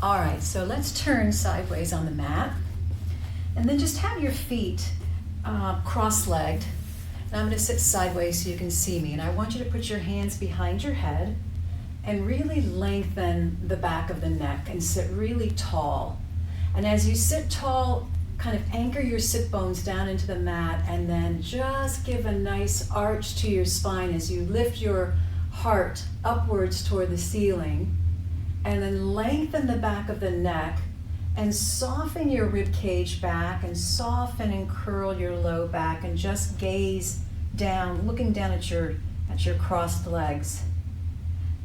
All right, so let's turn sideways on the mat. And then just have your feet cross-legged. And I'm going to sit sideways so you can see me. And I want you to put your hands behind your head and really lengthen the back of the neck and sit really tall. And as you sit tall, kind of anchor your sit bones down into the mat and then just give a nice arch to your spine as you lift your heart upwards toward the ceiling. And then lengthen the back of the neck and soften your rib cage back and soften and curl your low back and just gaze down, looking down at your crossed legs.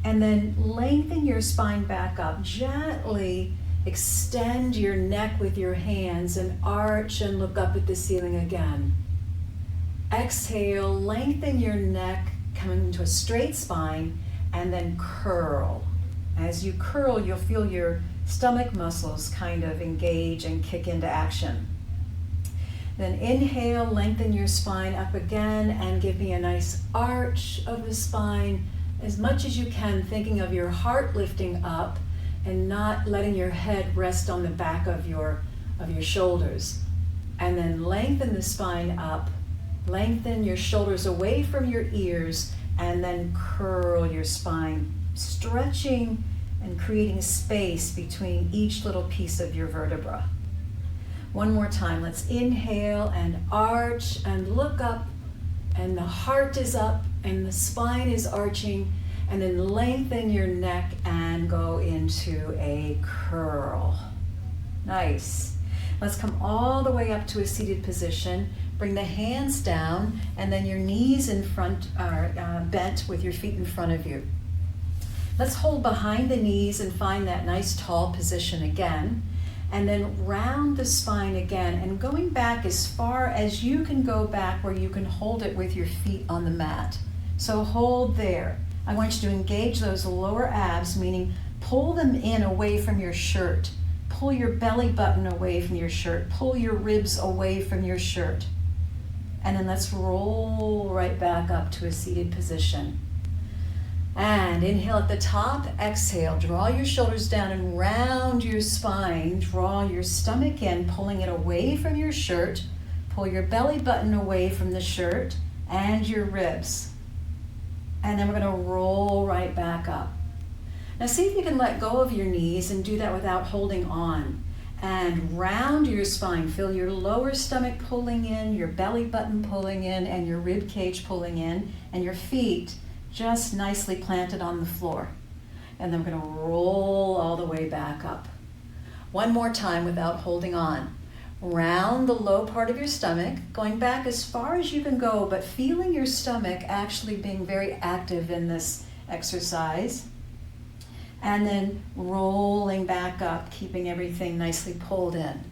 And then lengthen your spine back up. Gently extend your neck with your hands and arch and look up at the ceiling again. Exhale, lengthen your neck, coming into a straight spine, and then curl. As you curl, you'll feel your stomach muscles kind of engage and kick into action. Then inhale, lengthen your spine up again and give me a nice arch of the spine as much as you can, thinking of your heart lifting up and not letting your head rest on the back of your shoulders. And then lengthen the spine up, lengthen your shoulders away from your ears, and then curl your spine, stretching and creating space between each little piece of your vertebra. One more time, let's inhale and arch and look up, and the heart is up and the spine is arching, and then lengthen your neck and go into a curl. Nice. Let's come all the way up to a seated position. Bring the hands down, and then your knees in front are bent with your feet in front of you. Let's hold behind the knees and find that nice tall position again. And then round the spine again, and going back as far as you can go back where you can hold it with your feet on the mat. So hold there. I want you to engage those lower abs, meaning pull them in away from your shirt. Pull your belly button away from your shirt. Pull your ribs away from your shirt. And then let's roll right back up to a seated position. And inhale at the top, exhale, draw your shoulders down and round your spine. Draw your stomach in, pulling it away from your shirt. Pull your belly button away from the shirt and your ribs. And then we're going to roll right back up. Now see if you can let go of your knees and do that without holding on. And round your spine, feel your lower stomach pulling in, your belly button pulling in, and your rib cage pulling in, and your feet just nicely planted on the floor. And then we're going to roll all the way back up. One more time without holding on. Round the low part of your stomach, going back as far as you can go, but feeling your stomach actually being very active in this exercise. And then rolling back up, keeping everything nicely pulled in.